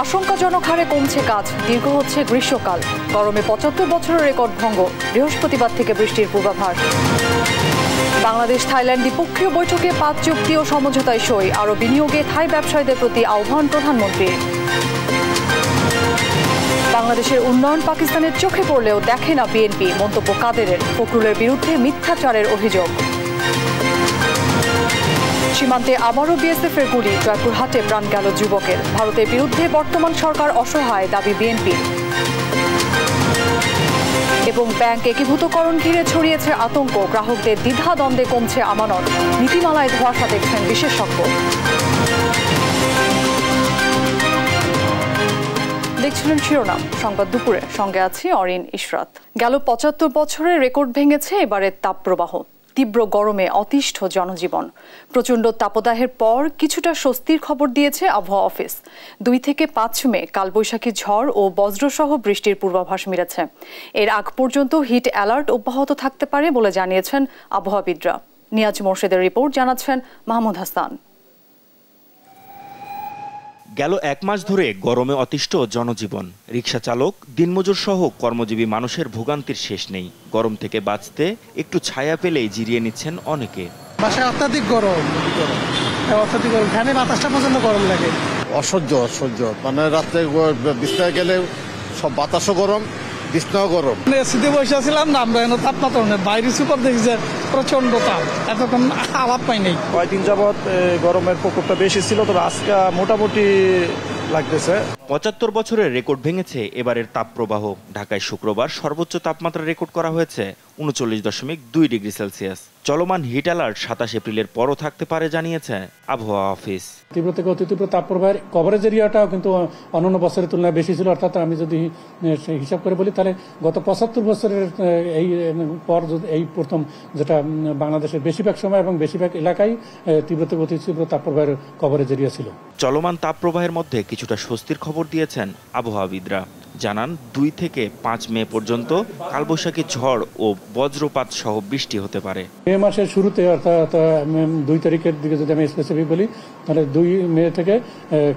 আশঙ্কাজনক হারে কমছে কাজ, দীর্ঘ হচ্ছে গ্রীষ্মকাল। গরমে ৭৫ বছরের রেকর্ড ভঙ্গ, বৃহস্পতিবার থেকে বৃষ্টির পূর্বাভাস। বাংলাদেশ থাইল্যান্ড দ্বিপক্ষীয় বৈঠকে ৫ চুক্তি ও সমঝোতায় সই, আরও বিনিয়োগে থাই ব্যবসায়ীদের প্রতি আহ্বান প্রধানমন্ত্রীর। বাংলাদেশের উন্নয়ন পাকিস্তানের চোখে পড়লেও দেখে না বিএনপি, মন্তব্য কাদেরের। ফখরুলের বিরুদ্ধে মিথ্যাচারের অভিযোগ। সীমান্তে আবারও বিএসএফের গুলি, জয়পুরহাটে প্রাণ গেল যুবকের। ভারতের বিরুদ্ধে বর্তমান সরকার অসহায়, দাবি বিএনপির। এবং ব্যাংক একীভূতকরণ ঘিরে ছড়িয়েছে আতঙ্ক, গ্রাহকদের দ্বিধা দ্বন্দ্বে কমছে আমানত। নীতিমালায় ধোঁয়াশা দেখছেন বিশেষজ্ঞ। দেখছিলেন শিরোনাম, সংবাদ দুপুরে, সঙ্গে আছি অরিন ইশরাত। গেল ৭৫ বছরের রেকর্ড ভেঙেছে এবারের তাপপ্রবাহ। তীব্র গরমে অতিষ্ঠ জনজীবন। প্রচণ্ড তাপদাহের পর কিছুটা স্বস্তির খবর দিয়েছে আবহাওয়া অফিস। ২ থেকে ৫ মে কালবৈশাখী ঝড় ও বজ্রসহ বৃষ্টির পূর্বাভাস মিলেছে। এর আগ পর্যন্ত হিট অ্যালার্ট অব্যাহত থাকতে পারে বলে জানিয়েছেন আবহাওয়াবিদরা। নিয়াজ মোর্শেদের রিপোর্ট, জানাচ্ছেন মাহমুদ হাসান। গেল ১ মাস ধরে গরমে অতিষ্ঠ জনজীবন। রিকশা চালক, দিনমজুর সহ কর্মজীবী মানুষের ভোগান্তির শেষ নেই। গরম থেকে বাঁচতে একটু ছায়া পেলেই জিরিয়ে নিচ্ছেন অনেকে। বাসায় অত্যাধিক গরম, ফ্যানে বাতাসটা পর্যন্ত গরম লাগে। অসহ্য মানে রাত্রে বিছনায় গেলে সব বাতাসও গরম, বিছনাও গরম। এসিতে বসে ছিলাম না আমরা, তাপমাত্রা বাইরে সুপার দেখি যে প্রচন্ড তাপ, এতক্ষণ আলাপ পাই নাই। কয়েকদিন যাবৎ গরমের প্রকোপটা বেশি ছিল, তবে আজকে মোটামুটি লাগতেছে। ৭৫ বছরের রেকর্ড ভেঙেছে এবারের তাপপ্রবাহ। ঢাকায় শুক্রবার সর্বোচ্চ তাপমাত্রা রেকর্ড করা হয়েছে ৩৯.২ ডিগ্রি সেলসিয়াস। চলমান হিট অ্যালার্ট ২৭ এপ্রিলের পরও থাকতে পারে জানিয়েছে আবহাওয়া অফিস। তীব্র থেকে অতি তীব্র তাপপ্রবাহের কভারেজ এরিয়াটাও কিন্তু অন্যান্য বছরের তুলনায় বেশি ছিল। অর্থাৎ আমি যদি হিসাব করে বলি, তাহলে গত ৭৫ বছরের এই পর এই প্রথম যেটা বাংলাদেশের বেশিরভাগ সময় এবং বেশিরভাগ এলাকায় তীব্র থেকে অতি তীব্র তাপপ্রবাহের কভারেজ এরিয়া ছিল। চলমান তাপপ্রবাহের মধ্যে কিছুটা স্বস্তির খবর দিয়েছেন আবহাওয়াবিদরা। জানান ২ থেকে ৫ মে পর্যন্ত কালবৈশাখী ঝড় ও বজ্রপাত সহ বৃষ্টি হতে পারে। মে মাসের শুরুতে অর্থাৎ ২ তারিখের দিকে যদি আমি স্পেসিফিক বলি, তাহলে ২ মে থেকে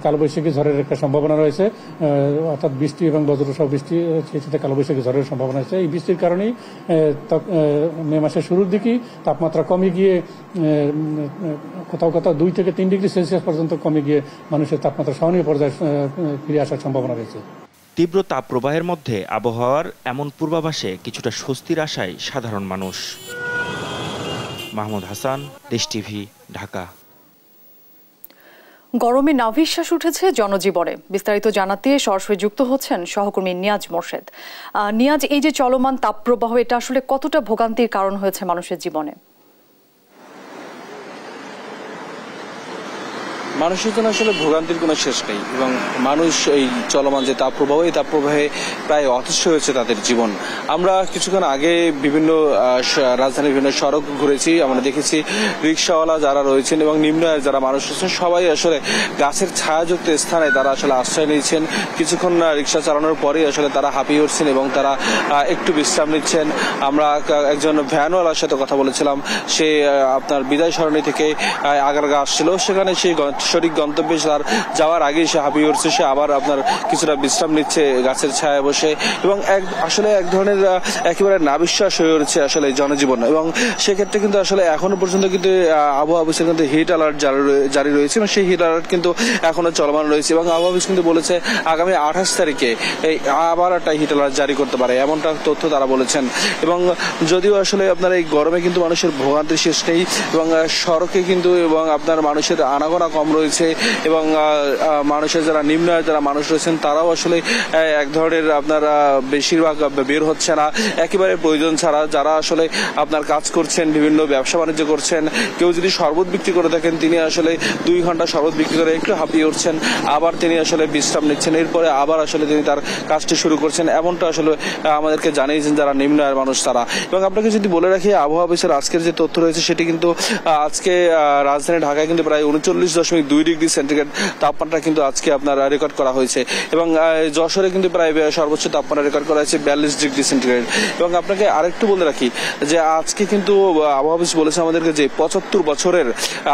কালবৈশাখী ঝড়ের একটা সম্ভাবনা রয়েছে। অর্থাৎ বৃষ্টি এবং বজ্র সহ বৃষ্টি, সেই সাথে কালবৈশাখী ঝড়ের সম্ভাবনা আছে। এই বৃষ্টির কারণেই মে মাসের শুরুর দিকেই তাপমাত্রা কমে গিয়ে কোথাও ২ থেকে ৩ ডিগ্রি সেলসিয়াস পর্যন্ত কমে গিয়ে মানুষের তাপমাত্রা সহনীয় পর্যায়ে ফিরে আসার সম্ভাবনা রয়েছে। তীব্র তাপপ্রবাহের মধ্যে আবহাওয়ার এমন পূর্বাভাসে কিছুটা স্বস্তির আশায় সাধারণ মানুষ। মাহমুদ হাসান, দেশ টিভি, ঢাকা। গরমে নাভিশ্বাস উঠেছে জনজীবনে। বিস্তারিত জানাতে সরাসরি যুক্ত হচ্ছেন সহকর্মী নিয়াজ মোর্শেদ। নিয়াজ, এই যে চলমান তাপপ্রবাহ, এটা আসলে কতটা ভোগান্তির কারণ হয়েছে মানুষের জীবনে? মানুষের জন্য আসলে ভোগান্তির কোনো শেষ নেই এবং মানুষ এই চলমান যে তাপপ্রবাহ, এই তাপপ্রবাহে প্রায় অতিষ্ঠ হয়েছে তাদের জীবন। আমরা কিছুক্ষণ আগে বিভিন্ন রাজধানীর বিভিন্ন সড়ক ঘুরেছি, আমরা দেখেছি রিক্সাওয়ালা যারা রয়েছেন এবং নিম্ন আয়ের যারা মানুষ রয়েছেন সবাই আসলে গাছের ছায়াযুক্ত স্থানে তারা আসলে আশ্রয় নিয়েছেন। কিছুক্ষণ রিক্সা চালানোর পরেই আসলে তারা হাঁপিয়ে উঠছেন এবং তারা একটু বিশ্রাম নিচ্ছেন। আমরা একজন ভ্যানওয়ালার সাথে কথা বলেছিলাম, সে আপনার বিদায় সরণি থেকে আগারগা আসছিল, সেখানে সেই সঠিক গন্তব্যে তার যাওয়ার আগেই সে হাঁপিয়ে উঠছে। সে আবার আপনার কিছুটা বিশ্রাম নিচ্ছে গাছের ছায়ায় বসে এবং আসলে এক ধরনের একেবারে নাবিশ্বাস হয়ে উঠছে আসলে জনজীবন। এবং সেক্ষেত্রে কিন্তু আসলে এখনো পর্যন্ত কিন্তু আবহাওয়া অফিসের কিন্তু হিট অ্যালার্ট জারি রয়েছে এবং সেই হিট অ্যালার্ট কিন্তু এখনো চলমান রয়েছে এবং আবহাওয়া অফিস কিন্তু বলেছে আগামী ২৮ তারিখে আবার একটা হিট অ্যালার্ট জারি করতে পারে, এমনটা তথ্য তারা বলেছেন। এবং যদিও আসলে আপনার এই গরমে কিন্তু মানুষের ভোগান্তির শেষ নেই এবং সড়কে কিন্তু এবং আপনার মানুষের আনাগোনা কম রয়েছে এবং মানুষের যারা নিম্ন আয়ের যারা মানুষ রয়েছেন তারাও আসলে এক ধরনের আপনার বেশিরভাগ বের হচ্ছে না একেবারে প্রয়োজন ছাড়া। যারা আসলে আপনার কাজ করছেন, বিভিন্ন ব্যবসা বাণিজ্য করছেন, কেউ যদি শরবত বিক্রি করে থাকেন তিনি আসলে ২ ঘন্টা শরবত বিক্রি করে একটু হাঁপিয়ে উঠছেন, আবার তিনি আসলে বিশ্রাম নিচ্ছেন, এরপরে আবার আসলে তিনি তার কাজটি শুরু করছেন, এমনটা আসলে আমাদেরকে জানিয়েছেন যারা নিম্ন আয়ের মানুষ তারা। এবং আপনাকে যদি বলে রাখি, আবহাওয়া অফিসের আজকের যে তথ্য রয়েছে সেটি কিন্তু আজকে রাজধানী ঢাকায় কিন্তু প্রায় ৩৯.২ 2 ডিগ্রি সেন্টিগ্রেড তাপমাত্রা কিন্তু আজকে আপনার রেকর্ড করা হয়েছে এবং যশোরে কিন্তু প্রায় সর্বোচ্চ তাপমাত্রা রেকর্ড করা হয়েছে 42 ডিগ্রি সেন্টিগ্রেড। এবং আপনাকে আরেকটু বলে রাখি যে আজকে কিন্তু আবহাওয়া অফিস বলেছে আমাদেরকে যে 75 বছরের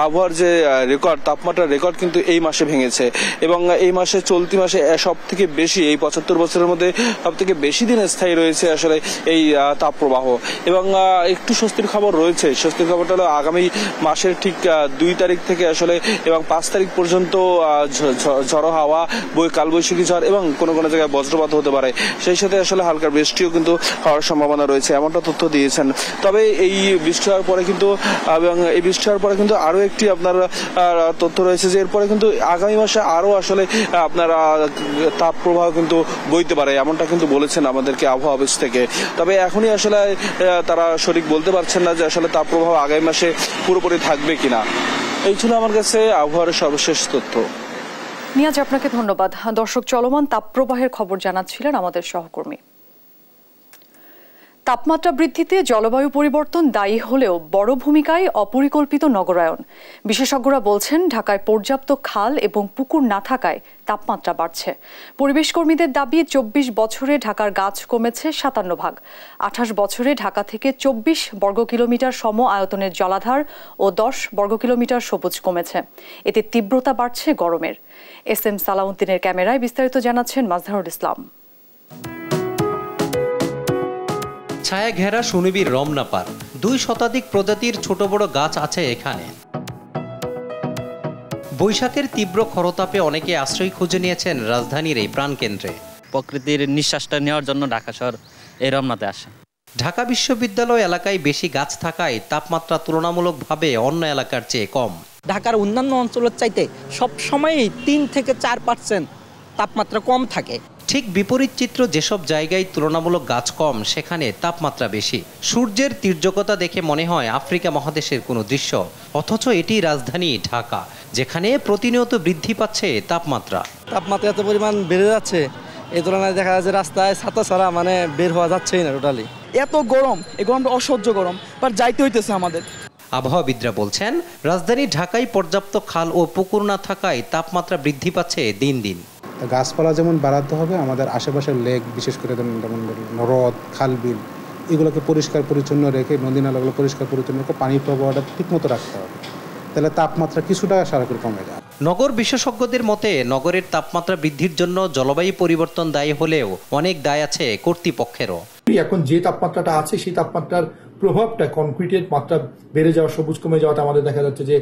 আবহাওয়ার যে রেকর্ড তাপমাত্রার রেকর্ড কিন্তু এই মাসে ভেঙেছে এবং এই মাসে চলতি মাসে সব থেকে বেশি এই 75 বছরের মধ্যে সব থেকে বেশি দিন স্থায়ী রয়েছে আসলে এই তাপপ্রবাহ। এবং একটু স্বস্তির খবর রয়েছে, স্বস্তির খবরটা হলো আগামী মাসের ঠিক 2 তারিখ থেকে আসলে এবং 5 তারিখ পর্যন্ত ঝড়ো হাওয়া কালবৈশাখী ঝড় এবং কোনো কোনো জায়গায় বজ্রপাত হতে পারে, সেই সাথে আসলে হালকা বৃষ্টিও কিন্তু হওয়ার সম্ভাবনা রয়েছে, এমনটা তথ্য দিয়েছেন। তবে এই বৃষ্টি হওয়ার পরে কিন্তু এবং এই বৃষ্টি হওয়ার পরে কিন্তু আরো একটি আপনার তথ্য রয়েছে যে এরপরে কিন্তু আগামী মাসে আরো আসলে আপনার তাপ প্রবাহ কিন্তু বইতে পারে, এমনটা কিন্তু বলেছেন আমাদেরকে আবহাওয়া অফিস থেকে। তবে এখনই আসলে তারা সঠিক বলতে পারছেন না যে আসলে তাপ প্রবাহ আগামী মাসে পুরোপুরি থাকবে কিনা। এই ছিল আমার কাছে আবহাওয়ার সর্বশেষ তথ্য। নিয়াজ, আপনাকে ধন্যবাদ। দর্শক, চলমান তাপপ্রবাহের খবর জানাচ্ছিলেন আমাদের সহকর্মী। তাপমাত্রা বৃদ্ধিতে জলবায়ু পরিবর্তন দায়ী হলেও বড় ভূমিকায় অপরিকল্পিত নগরায়ন। বিশেষজ্ঞরা বলছেন ঢাকায় পর্যাপ্ত খাল এবং পুকুর না থাকায় তাপমাত্রা বাড়ছে। পরিবেশ কর্মীদের দাবি 24 বছরে ঢাকার গাছ কমেছে 57 ভাগ। 28 বছরে ঢাকা থেকে 24 বর্গ কিলোমিটার সম আয়তনের জলাধার ও 10 বর্গ কিলোমিটার সবুজ কমেছে। এতে তীব্রতা বাড়ছে গরমের। SM সালাউদ্দিনের ক্যামেরায় বিস্তারিত জানাচ্ছেন মাজহারুল ইসলাম। ছায়া ঘেরা সুনিবিড় রমনা পার্ক, 2 শতাধিক প্রজাতির ছোট বড় গাছ আছে এখানে। বৈশাখের তীব্র খরতাপে অনেকে আশ্রয় খুঁজে নিয়েছেন রাজধানীর এই প্রাণকেন্দ্রে। প্রকৃতির নিঃশ্বাসটা নেওয়ার জন্য ঢাকা শহর এই রমনাতে আসে। ঢাকা বিশ্ববিদ্যালয় এলাকায় বেশি গাছ থাকায় তাপমাত্রা তুলনামূলকভাবে অন্য এলাকার চেয়ে কম। ঢাকার অন্যান্য অঞ্চলের চাইতে সবসময়ই 3 থেকে 4% তাপমাত্রা কম থাকে। ঠিক বিপরীত চিত্র, যেসব জায়গায় তুলনামূলক গাছ কম সেখানে তাপমাত্রা বেশি। সূর্যের তীর্যকতা দেখে মনে হয় আফ্রিকা মহাদেশের কোনো দৃশ্য, অথচ এটি রাজধানী ঢাকা, যেখানে প্রতিনিয়ত বৃদ্ধি পাচ্ছে তাপমাত্রা। তাপমাত্রা এত পরিমাণ বেড়ে যাচ্ছে, এই তুলনায় দেখা যায় যে রাস্তায় ছাতা ছাড়া বের হওয়া যাচ্ছেই না টোটালি। এত গরম, এই গরমটা অসহ্য গরম, বাট যাইতে হইতেছে আমাদের। আবহাওয়াবিদরা বলছেন রাজধানী ঢাকায় পর্যাপ্ত খাল ও পুকুর না থাকায় তাপমাত্রা বৃদ্ধি পাচ্ছে দিন দিন। গাছপালা যেমন বাড়াতে হবে, আমাদের আশেপাশের লেক, বিশেষ করে যেমন হ্রদ, খাল, বিল, এগুলোকে পরিষ্কার পরিচ্ছন্ন রেখে, নদী নালাগুলো পরিষ্কার পরিচ্ছন্ন রেখে পানির প্রবাহটা ঠিকমতো রাখতে হবে, তাহলে তাপমাত্রা কিছুটা স্বাভাবিক কমে যায়। নগর বিশেষজ্ঞদের মতে নগরের তাপমাত্রা বৃদ্ধির জন্য জলবায়ু পরিবর্তন দায়ী হলেও অনেক দায় আছে কর্তৃপক্ষেরও। এখন যে তাপমাত্রাটা আছে সেই তাপমাত্রার প্রভাবটা কনক্রিটের মাত্রা বেড়ে যাওয়া, সবুজ কমে যাওয়াটা আমাদের দেখা যাচ্ছে যে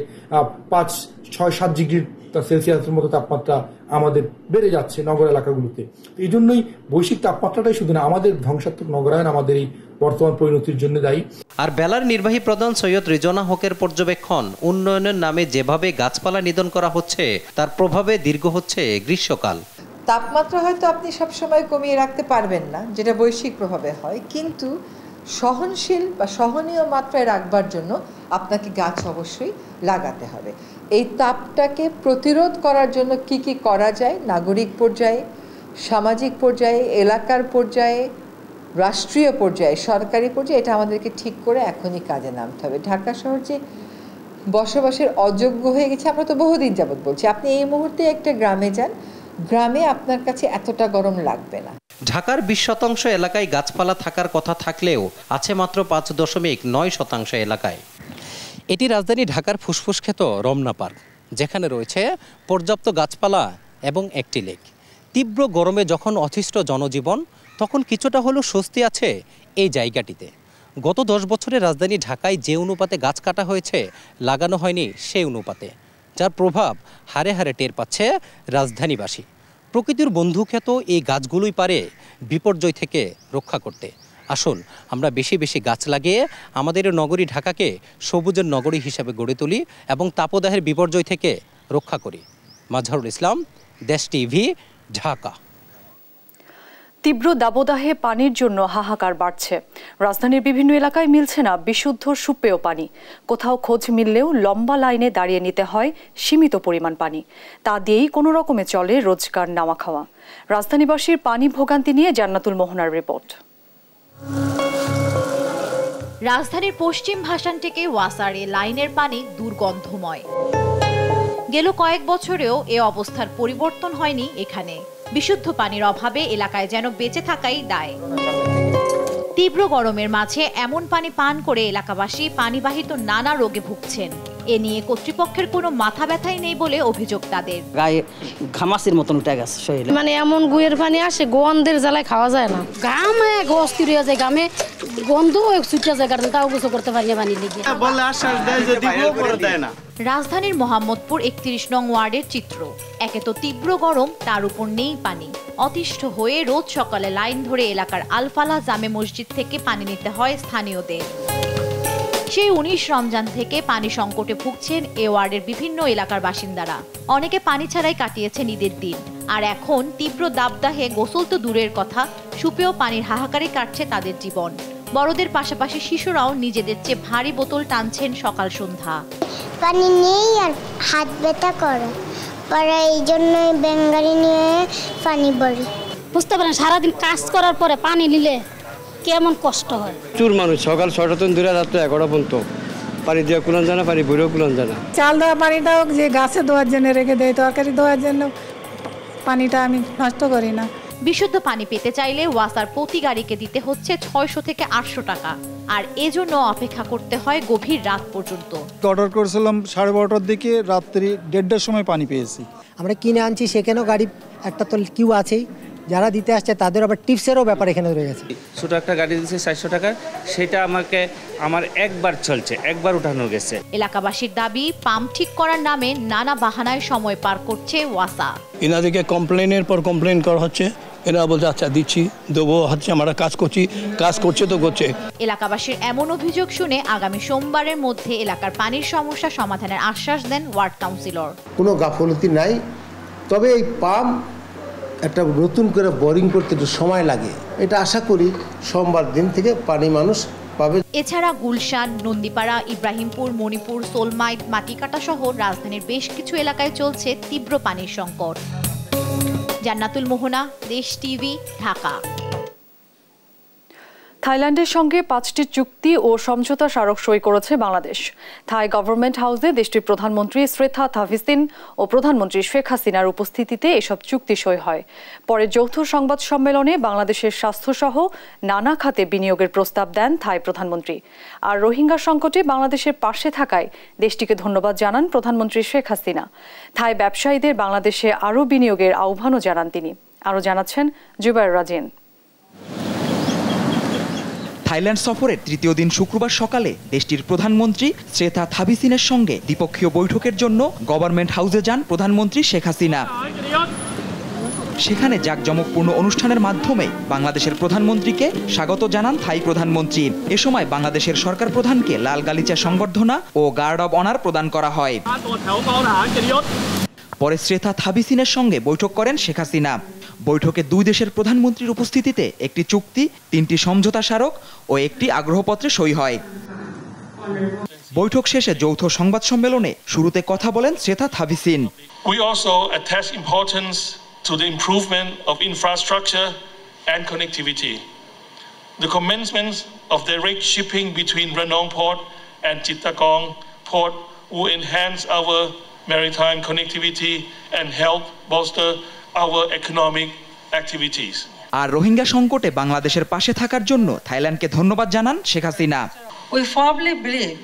5, 6, 7 ডিগ্রি সেলসিয়াসের মতো তাপমাত্রা আমাদের বেড়ে যাচ্ছে নগর এলাকাগুলোতে। এই জন্যই বৈশ্বিক তাপমাত্রাটাই শুধু না, আমাদের ধ্বংসাত্মক নগরায়ন আমাদের এই বর্তমান পরিণতির জন্য দায়ী। আর বেলার নির্বাহী প্রধান সৈয়দ রিজওয়ানা হকের পর্যবেক্ষণ, উন্নয়নের নামে যেভাবে গাছপালা নিধন করা হচ্ছে তার প্রভাবে দীর্ঘ হচ্ছে গ্রীষ্মকাল। তাপমাত্রা হয়তো আপনি সবসময় কমিয়ে রাখতে পারবেন না, যেটা বৈশ্বিক প্রভাবে হয়, কিন্তু সহনশীল বা সহনীয় মাত্রায় রাখবার জন্য আপনাকে গাছ অবশ্যই লাগাতে হবে। এই তাপটাকে প্রতিরোধ করার জন্য কি কি করা যায় নাগরিক পর্যায়ে, সামাজিক পর্যায়ে, এলাকার পর্যায়ে, রাষ্ট্রীয় পর্যায়ে, সরকারি পর্যায়ে, এটা আমাদেরকে ঠিক করে এখনই কাজে নামতে হবে। ঢাকা শহর যে বসবাসের অযোগ্য হয়ে গেছে, আমরা তো বহুদিন যাবৎ বলছি। আপনি এই মুহূর্তে একটা গ্রামে যান, গ্রামে আপনার কাছে এতটা গরম লাগবে না। ঢাকার 20% এলাকায় গাছপালা থাকার কথা থাকলেও আছে মাত্র 5.9% এলাকায়। এটি রাজধানী ঢাকার ফুসফুস খ্যাত রমনা পার্ক, যেখানে রয়েছে পর্যাপ্ত গাছপালা এবং একটি লেক। তীব্র গরমে যখন অতিষ্ঠ জনজীবন, তখন কিছুটা হলেও স্বস্তি আছে এই জায়গাটিতে। গত 10 বছরে রাজধানী ঢাকায় যে অনুপাতে গাছ কাটা হয়েছে, লাগানো হয়নি সেই অনুপাতে, যার প্রভাব হারে হারে টের পাচ্ছে রাজধানীবাসী। প্রকৃতির বন্ধুখ্যাত এই গাছগুলোই পারে বিপর্যয় থেকে রক্ষা করতে। আসুন আমরা বেশি বেশি গাছ লাগিয়ে আমাদের নগরী ঢাকাকে সবুজের নগরী হিসাবে গড়ে তুলি এবং তাপদাহের বিপর্যয় থেকে রক্ষা করি। মাজহারুল ইসলাম, দেশ টিভি, ঢাকা। তীব্র দাবদাহে পানির জন্য হাহাকার বাড়ছে। রাজধানীর বিভিন্ন এলাকায় মিলছে না বিশুদ্ধ সুপেয় পানি। কোথাও খোঁজ মিললেও লম্বা লাইনে দাঁড়িয়ে নিতে হয় সীমিত পরিমাণ পানি। তা দিয়েই কোনো রকমে চলে রোজগার নাওয়া খাওয়া। রাজধানীবাসীর পানি ভোগান্তি নিয়ে জান্নাতুল মোহনার রিপোর্ট। রাজধানীর পশ্চিম ভাসান থেকে ওয়াসারে লাইনের পানি দুর্গন্ধময়। গেল কয়েক বছরেও এ অবস্থার পরিবর্তন হয়নি এখানে। বিশুদ্ধ পানির অভাবে এলাকায় যেন বেঁচে থাকাই দায়। তীব্র গরমের মাঝে এমন পানি পান করে এলাকাবাসী পানিবাহিত নানা রোগে ভুগছেন। এ নিয়ে কর্তৃপক্ষের কোনো মাথা ব্যথাই নেই বলে অভিযোগ তাদের। গায়ে ঘামাসির মতন উঠে গেছে শরীরে। মানে এমন গুয়ের পানি আসে, গন্ধের জ্বালায় খাওয়া যায় না। ঘামে অস্থির হয়ে যায়, ঘামে গন্ধ ছুটে যায়, কারণ তাও গোসল করতে পারি না পানি লেগে। রাজধানীর মোহাম্মদপুর ৩১ নং ওয়ার্ডের চিত্র। একে তো তীব্র গরম, তার উপর নেই পানি। অতিষ্ঠ হয়ে রোজ সকালে লাইন ধরে এলাকার আলফালা জামে মসজিদ থেকে পানি নিতে হয় স্থানীয়দের। সেই ১৯ রমজান থেকে পানি সংকটে ভুগছেন এ ওয়ার্ডের বিভিন্ন এলাকার বাসিন্দারা। অনেকে পানি ছাড়াই কাটিয়েছেন ঈদের দিন। আর এখন তীব্র দাবদাহে গোসল তো দূরের কথা, সুপেয় পানির হাহাকারে কাটছে তাদের জীবন। বড়দের পাশাপাশি শিশুরাও নিজেদের চেয়ে ভারী বোতল টানছেন সকাল সন্ধ্যা। পানি নেই আর হাত ব্যথা করে, পরে এই জন্যই বেঙ্গালি নিয়ে পানি ভরি। বুঝতে পারেন, সারাদিন কাজ করার পরে পানি নিলে কেমন কষ্ট হয়। প্রচুর মানুষ সকাল ৬টা থেকে দূরে রাত্রে ১১টা পর্যন্ত পানি দিয়ে কুলান জানা, পানি ভরেও কুলান জানা। চাল দেওয়া পানিটাও যে গাছে ধোয়ার জন্য রেখে দেয়, তরকারি ধোয়ার জন্য পানিটা আমি নষ্ট করি না। বিশুদ্ধ পানি পেতে চাইলে ওয়াসার প্রতি গাড়িকে দিতে হচ্ছে ৬০০ থেকে ৮০০ টাকা। আর এজন্য অপেক্ষা করতে হয় গভীর রাত পর্যন্ত। অর্ডার করেছিলাম 12:30টার দিকে, রাত্রি 1:30টার সময় পানি পেয়েছি। আমরা কিনে আনছি, সেখানেও গাড়ি একটা তো কিউ আছেই, যারা দিতে আসছে তাদের আবার টিপসেরও ব্যাপার এখানে রয়েছে। ছোট একটা গাড়ি দিচ্ছে 400 টাকা, সেটা আমার একবার চলছে, একবার উঠানো গেছে। এলাকাবাসীর দাবি, পাম্প ঠিক করার নামে নানা বাহানায় সময় পার করছে ওয়াসা। এনাদেরকে কমপ্লেনের পর কমপ্লেন করা হচ্ছে, এরা বলছে আচ্ছা দিচ্ছি, দেবো, হচ্ছে আমরা কাজ করছি, কাজ করছে তো করছে। এলাকাবাসীর এমন অভিযোগ শুনে আগামী সোমবারের মধ্যে এলাকার পানির সমস্যা সমাধানের আশ্বাস দেন ওয়ার্ড কাউন্সিলর। কোনো গাফলতি নাই, তবে এই পাম্প একটা নতুন করে বোরিং করতে একটু সময় লাগে। এটা আশা করি সোমবার দিন থেকে পানি মানুষ পাবে। এছাড়া গুলশান, নন্দীপাড়া, ইব্রাহিমপুর, মণিপুর, সোলমাইট, মাটিকাটা সহ রাজধানীর বেশ কিছু এলাকায় চলছে তীব্র পানির সংকট। জান্নাতুল মোহনা, দেশ টিভি, ঢাকা। থাইল্যান্ডের সঙ্গে ৫টি চুক্তি ও সমঝোতা স্মারক সই করেছে বাংলাদেশ। থাই গভর্নমেন্ট হাউসে দেশটির প্রধানমন্ত্রী শ্রেথা থাভিসিন ও প্রধানমন্ত্রী শেখ হাসিনার উপস্থিতিতে এসব চুক্তি সই হয়। পরে যৌথ সংবাদ সম্মেলনে বাংলাদেশের স্বাস্থ্যসহ নানা খাতে বিনিয়োগের প্রস্তাব দেন থাই প্রধানমন্ত্রী। আর রোহিঙ্গা সংকটে বাংলাদেশের পাশে থাকায় দেশটিকে ধন্যবাদ জানান প্রধানমন্ত্রী শেখ হাসিনা। থাই ব্যবসায়ীদের বাংলাদেশে আরও বিনিয়োগের আহ্বানও জানান তিনি। আরও জানাচ্ছেন জুবায়ের রাজিন। থাইল্যান্ড সফরের তৃতীয় দিন শুক্রবার সকালে দেশটির প্রধানমন্ত্রী শ্রেথা থাভিসিনের সঙ্গে দ্বিপক্ষীয় বৈঠকের জন্য গভর্নমেন্ট হাউসে যান প্রধানমন্ত্রী শেখ হাসিনা। সেখানে জাঁকজমকপূর্ণ অনুষ্ঠানের মাধ্যমে বাংলাদেশের প্রধানমন্ত্রীকে স্বাগত জানান থাই প্রধানমন্ত্রী। এ সময় বাংলাদেশের সরকার প্রধানকে লাল গালিচা সংবর্ধনা ও গার্ড অব অনার প্রদান করা হয়। পরে শ্রেথা থাভিসিনের সঙ্গে বৈঠক করেন শেখ হাসিনা। বৈঠকে দুই দেশের প্রধানমন্ত্রীর উপস্থিতিতে একটি চুক্তি, 3টি সমঝোতা স্মারক ও একটি আগ্রহপত্রে সই হয়। বৈঠক শেষে যৌথ সংবাদ সম্মেলনে শুরুতে কথা বলেন শ্রেথা Thavisin. We also attach importance to the improvement of infrastructure and connectivity. The commencement of direct shipping between Ranong Port and Chittagong Port will enhance our maritime connectivity and help bolster our economic activities. আর রোহিঙ্গা সংকটে বাংলাদেশের পাশে থাকার জন্য থাইল্যান্ডকে ধন্যবাদ জানান Sheikh Hasina. We firmly believe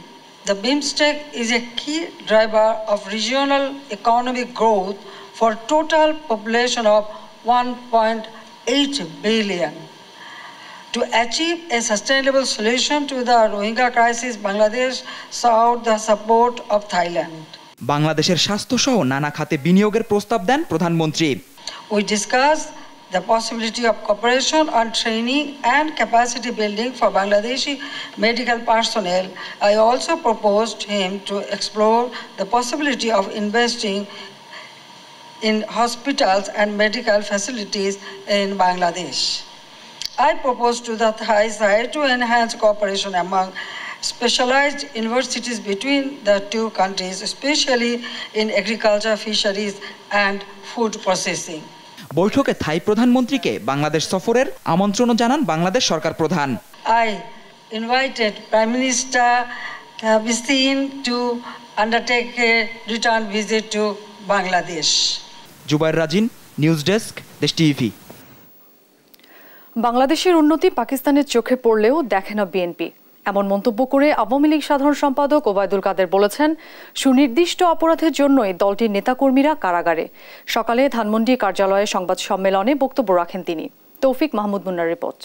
the BIMSTEC is a key driver of regional economic growth for total population of 1.8 billion. To achieve a sustainable solution to the Rohingya crisis, Bangladesh sought the support of Thailand. বাংলাদেশের স্বাস্থ্যসহ নানা খাতে বিনিয়োগের প্রস্তাব দেন প্রধানমন্ত্রী। We discussed the possibility of cooperation on training and capacity building for Bangladeshi medical personnel. I also proposed him to explore the possibility of investing in hospitals and medical facilities in Bangladesh. I proposed to the Thai side to enhance cooperation among specialized universities between the two countries, especially in agriculture, fisheries, and food processing. বৈঠকে থাই প্রধানমন্ত্রীকে বাংলাদেশ সফরের আমন্ত্রণ জানান বাংলাদেশ সরকার প্রধান। I invited Prime Minister Thavisin to undertake a return visit to Bangladesh. Zubair Rajin, news desk, Desh TV. বাংলাদেশের উন্নতি পাকিস্তানের চোখে পড়লেও দেখে না বিএনপি, এমন মন্তব্য করে আওয়ামী লীগ সাধারণ সম্পাদক ওবায়দুল কাদের বলেছেন, সুনির্দিষ্ট অপরাধের জন্যই দলটির নেতাকর্মীরা কারাগারে। সকালে ধানমন্ডি কার্যালয়ে সংবাদ সম্মেলনে বক্তব্য রাখেন তিনি। তৌফিক মাহমুদ মুন্নার রিপোর্ট।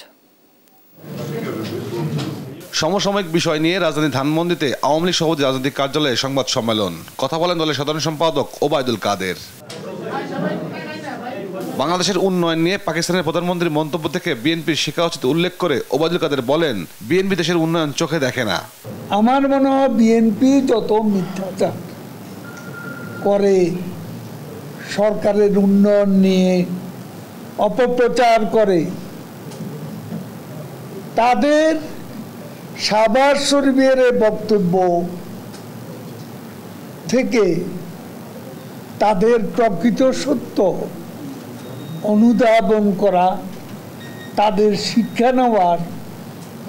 সমসাময়িক বিষয় নিয়ে রাজধানী ধানমন্ডিতে আওয়ামী লীগ সভাপতি রাজনৈতিক কার্যালয়ে সংবাদ সম্মেলন। কথা বলেন দলের সাধারণ সম্পাদক ওবায়দুল কাদের। বাংলাদেশের উন্নয়ন নিয়ে পাকিস্তানের প্রধানমন্ত্রীর মন্তব্য থেকে বিএনপির শিক্ষা উচিত উল্লেখ করে ওবায়দুল কাদের বলেন, বিএনপি দেশের উন্নয়ন চোখে দেখে না। আমার মনে হয় বিএনপি যত মিথ্যাচার করে, সরকারের উন্নয়ন নিয়ে অপপ্রচার করে, তাদের শাহবাজ শরীফের বক্তব্য থেকে তাদের প্রকৃত সত্য অনুধাবন করা, তাদের শিক্ষা নেওয়ার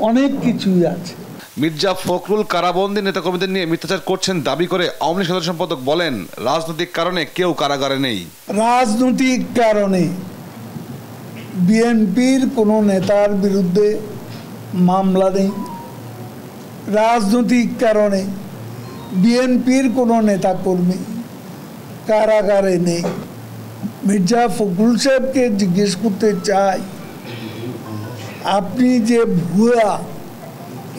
অনেক কিছুই আছে। মির্জা ফখরুল কারাবন্দী নেতাকর্মীদের নিয়ে মিথ্যাচার করছেন দাবি করে আওয়ামী লীগ সাধারণ সম্পাদক বলেন, রাজনৈতিক কারণে কেউ কারাগারে নেই। রাজনৈতিক কারণে বিএনপির কোনো নেতার বিরুদ্ধে মামলা নেই, রাজনৈতিক কারণে বিএনপির কোনো নেতাকর্মী কারাগারে নেই। মির্জা ফখরুল সাহেবকে জিজ্ঞেস করতে চাই, আপনি যে ভুয়া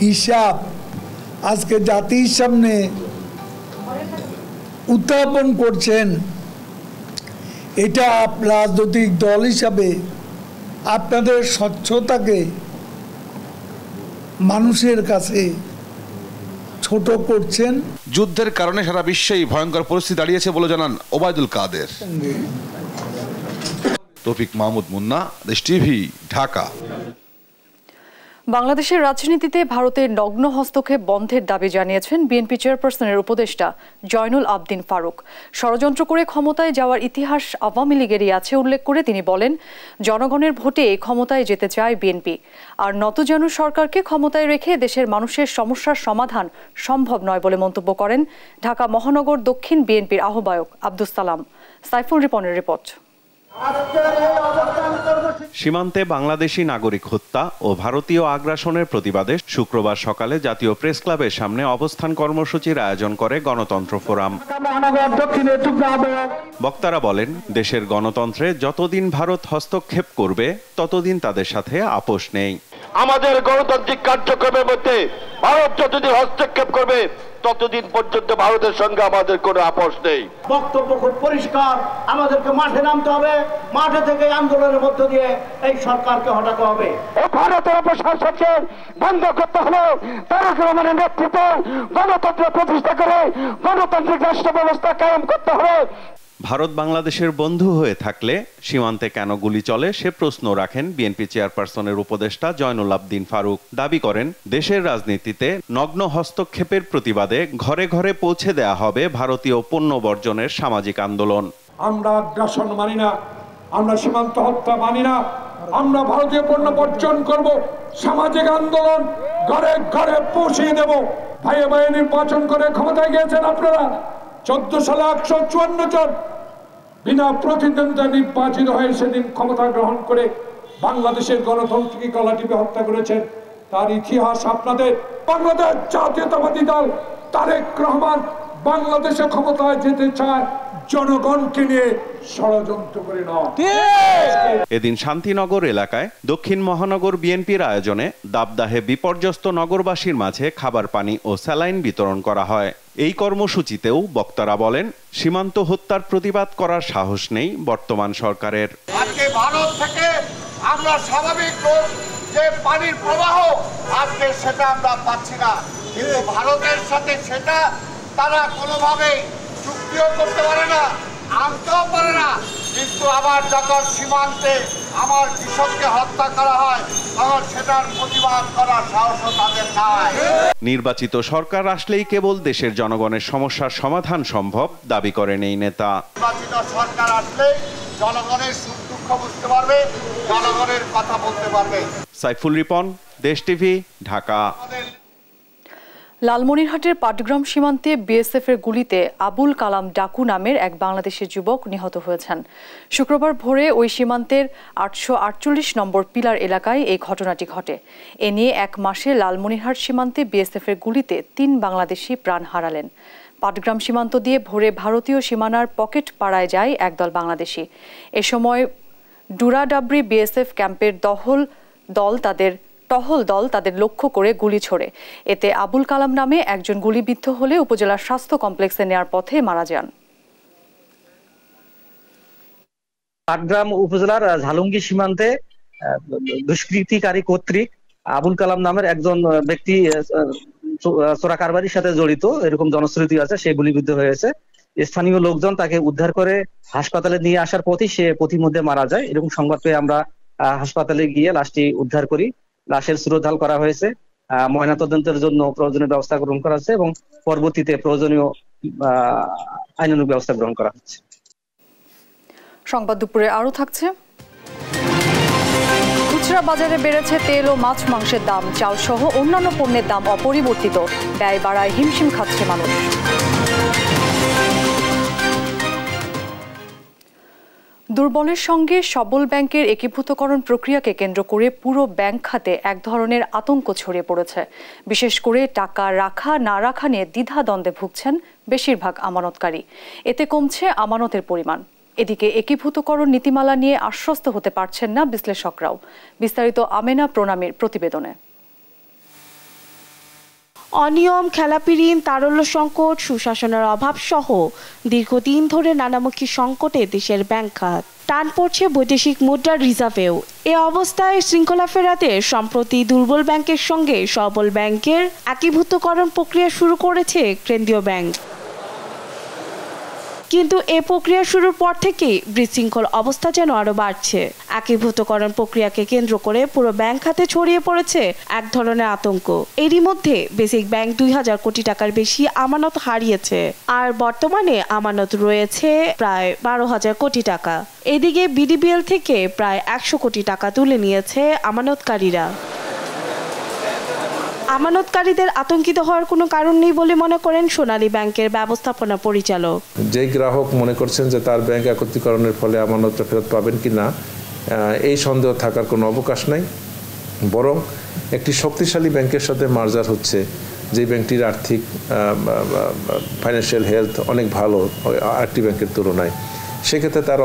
হিসাব আজকে জাতির সামনে উত্থাপন করছেন, এটা রাজনৈতিক দল হিসাবে আপনাদের স্বচ্ছতাকে মানুষের কাছে ছোট করছেন। যুদ্ধের কারণে সারা বিশ্বেই ভয়ঙ্কর পরিস্থিতি দাঁড়িয়েছে বলে জানান ওবায়দুল কাদের। তৌফিক মাহমুদ মুন্না, দেশ টিভি, ঢাকা। বাংলাদেশের রাজনীতিতে ভারতের নগ্ন হস্তক্ষেপ বন্ধের দাবি জানিয়েছেন বিএনপি চেয়ারপারসনের উপদেষ্টা জয়নুল আবদিন ফারুক। ষড়যন্ত্র করে ক্ষমতায় যাওয়ার ইতিহাস আওয়ামী লীগেরই আছে উল্লেখ করে তিনি বলেন, জনগণের ভোটে ক্ষমতায় যেতে চায় বিএনপি, আর নতজানু সরকারকে ক্ষমতায় রেখে দেশের মানুষের সমস্যার সমাধান সম্ভব নয় বলে মন্তব্য করেন ঢাকা মহানগর দক্ষিণ বিএনপির আহ্বায়ক আব্দুস সালাম। সাইফুল রিপনের রিপোর্ট। সীমান্তে বাংলাদেশি নাগরিক হত্যা ও ভারতীয় আগ্রাসনের প্রতিবাদে শুক্রবার সকালে জাতীয় প্রেস ক্লাবের সামনে অবস্থান কর্মসূচির আয়োজন করে গণতন্ত্র ফোরাম। বক্তারা বলেন, দেশের গণতন্ত্রে যতদিন ভারত হস্তক্ষেপ করবে ততদিন তাদের সাথে আপোষ নেই। আমাদের গণতান্ত্রিক কার্যক্রমের মধ্যে ভারত যতদিন হস্তক্ষেপ করবে ততদিন পর্যন্ত ভারতের সঙ্গে আমাদের কোনো আপোষ নেই। বক্তব্য খুব পরিষ্কার, আমাদেরকে মাঠে নামতে হবে, মাঠে থেকে আন্দোলনের মধ্য দিয়ে এই সরকারকে হটাতে হবে। ভারতের প্রশাসনকে বন্ধ করতে হলে তারেক রহমানের নেতৃত্বে গণতন্ত্র প্রতিষ্ঠা করে গণতান্ত্রিক রাষ্ট্র ব্যবস্থা কায়েম করতে হবে। ভারত বাংলাদেশের বন্ধু হয়ে থাকলে সীমান্তে কেন গুলি চলে সে প্রশ্ন রাখেন বিএনপি চেয়ারপারসনের উপদেষ্টা জয়নুল আবদিন ফারুক। দাবি করেন, দেশের রাজনীতিতে নগ্ন হস্তক্ষেপের প্রতিবাদে ঘরে ঘরে পৌঁছে দেয়া হবে ভারতীয় পণ্য বর্জনের সামাজিক আন্দোলন। আমরা আগ্রাসন মানি না, আমরা সীমান্ত হত্যা মানি না, আমরা ভারতীয় পণ্য বর্জন করব, সামাজিক আন্দোলন ঘরে ঘরে পৌঁছে দেব। ভাইয়ে ভাইয়ে নির্বাচন করে ক্ষমতায় গিয়েছেন আপনারা, 14 সালে 154 জন বিনা প্রতিদ্বন্দ্বিতা নির্বাচিত হয়ে সেদিন ক্ষমতা গ্রহণ করে বাংলাদেশের গণতন্ত্রকে গলা টিপে হত্যা করেছেন। তার ইতিহাস আপনাদের। বাংলাদেশ জাতীয়তাবাদী দল তারেক রহমান বাংলাদেশে ক্ষমতায় যেতে চায় জনগণকে নিয়ে ষড়যন্ত্র করে নয়। এদিন শান্তিনগর এলাকায় দক্ষিণ মহানগর বিএনপির আয়োজনে দাবদাহে বিপর্যস্ত নগরবাসীর মাঝে খাবার পানি ও স্যালাইন বিতরণ করা হয়। এই কর্মসূচিতেও বক্তারা বলেন, সীমান্ত হত্যার প্রতিবাদ করার সাহস নেই বর্তমান সরকারের। আজকে ভারত থেকে আমরা স্বাভাবিক যে পানির প্রবাহ আজকে সেটা আমরা পাচ্ছি না, কিন্তু ভারতের সাথে সেটা তারা কোনোভাবে চুক্তিও করতে পারে না, আনতেও পারে না। কিন্তু আবার যখন সীমান্তে আমার কৃষককে হত্যা করা হয় তখন সেটার প্রতিবাদ করার সাহসও তাদের নাই। নির্বাচিত সরকার আসলেই কেবল দেশের জনগণের সমস্যার সমাধান সম্ভব দাবি করেন এই নেতা। নির্বাচিত সরকার আসলেই জনগণের সুখ দুঃখ বুঝতে পারবে, জনগণের কথা বলতে পারবে। সাইফুল রিপন, দেশ টিভি, ঢাকা। লালমনিরহাটের পাটগ্রাম সীমান্তে বিএসএফ এর গুলিতে আবুল কালাম ডাকু নামের এক বাংলাদেশি যুবক নিহত হয়েছেন। শুক্রবার ভোরে ওই সীমান্তের 848 নম্বর পিলার এলাকায় এই ঘটনাটি ঘটে। এ নিয়ে এক মাসে লালমনিরহাট সীমান্তে বিএসএফ এর গুলিতে 3 বাংলাদেশি প্রাণ হারালেন। পাটগ্রাম সীমান্ত দিয়ে ভোরে ভারতীয় সীমানার পকেট পাড়ায় যায় একদল বাংলাদেশি। এ সময় ডুরাডাবরি বিএসএফ ক্যাম্পের টহল দল তাদের লক্ষ্য করে গুলি ছোড়ে। এতে আবুল কালাম নামে একজন গুলিবিদ্ধ হলে উপজেলার স্বাস্থ্য কমপ্লেক্সে নেয়ার পথে মারা যান। পাটগ্রাম উপজেলার ঝালুঙ্গি সীমান্তে দুষ্কৃতিকারী কর্তৃক আবুল কালাম নামের একজন ব্যক্তি চোরা কারবারির সাথে জড়িত এরকম জনশ্রুতি আছে, সে গুলিবিদ্ধ হয়েছে। স্থানীয় লোকজন তাকে উদ্ধার করে হাসপাতালে নিয়ে আসার পথে সে পথিমধ্যে মারা যায়। এরকম সংবাদ পেয়ে আমরা হাসপাতালে গিয়ে লাশটি উদ্ধার করি। লাশের সুরতহাল করা হয়েছে, ময়নাতদন্তের জন্য প্রয়োজনীয় ব্যবস্থা গ্রহণ করা হচ্ছে এবং পরবর্তীতে প্রয়োজনীয় আইনানুগ ব্যবস্থা গ্রহণ করা হচ্ছে। সংবাদ দুপুরে আরো থাকছে। খুচরা বাজারে বেড়েছে তেল ও মাছ মাংসের দাম, চাল সহ অন্যান্য পণ্যের দাম অপরিবর্তিত, ব্যয় বাড়ায় হিমশিম খাচ্ছে মানুষ। দুর্বলের সঙ্গে সবল ব্যাংকের একীভূতকরণ প্রক্রিয়াকে কেন্দ্র করে পুরো ব্যাংক খাতে এক ধরনের আতঙ্ক ছড়িয়ে পড়েছে। বিশেষ করে টাকা রাখা না রাখা নিয়ে দ্বিধাদ্বন্দ্বে ভুগছেন বেশিরভাগ আমানতকারী। এতে কমছে আমানতের পরিমাণ। এদিকে একীভূতকরণ নীতিমালা নিয়ে আশ্বস্ত হতে পারছেন না বিশ্লেষকরাও। বিস্তারিত আমেনা প্রণামীর প্রতিবেদনে। অনিয়ম, খেলাপি ঋণ, তারল্য সংকট, সুশাসনের অভাব সহ দীর্ঘদিন ধরে নানামুখী সংকটে দেশের ব্যাংক খাত। টান পড়ছে বৈদেশিক মুদ্রার রিজার্ভেও। এ অবস্থায় শৃঙ্খলা ফেরাতে সম্প্রতি দুর্বল ব্যাংকের সঙ্গে সবল ব্যাংকের একীভূতকরণ প্রক্রিয়া শুরু করেছে কেন্দ্রীয় ব্যাংক। কিন্তু এ প্রক্রিয়া শুরুর পর থেকেই বিশৃঙ্খল অবস্থা যেন আরো বাড়ছে। একীভূতকরণ প্রক্রিয়াকে কেন্দ্র করে পুরো ব্যাংক খাতে ছড়িয়ে পড়েছে এক ধরনের আতঙ্ক। এরই মধ্যে বেসিক ব্যাংক 2000 কোটি টাকার বেশি আমানত হারিয়েছে, আর বর্তমানে আমানত রয়েছে প্রায় 12,000 কোটি টাকা। এদিকে বিডিবিএল থেকে প্রায় 100 কোটি টাকা তুলে নিয়েছে আমানতকারীরা। আমানতকারীদের আতঙ্কিত হওয়ার কোনো কারণ নেই বলে মনে করেন সোনালী ব্যাংকের ব্যবস্থাপনা পরিচালক। যে গ্রাহক মনে করছেন যে তার ব্যাংক একত্রীকরণের ফলে আমানতটা ফেরত পাবেন কি না, এই সন্দেহ থাকার কোনো অবকাশ নাই। বরং একটি শক্তিশালী ব্যাংকের সাথে মার্জার হচ্ছে, যে ব্যাংকটির আর্থিক ফাইন্যান্সিয়াল হেলথ অনেক ভালো আরেকটি ব্যাংকের তুলনায়। সেক্ষেত্রে তার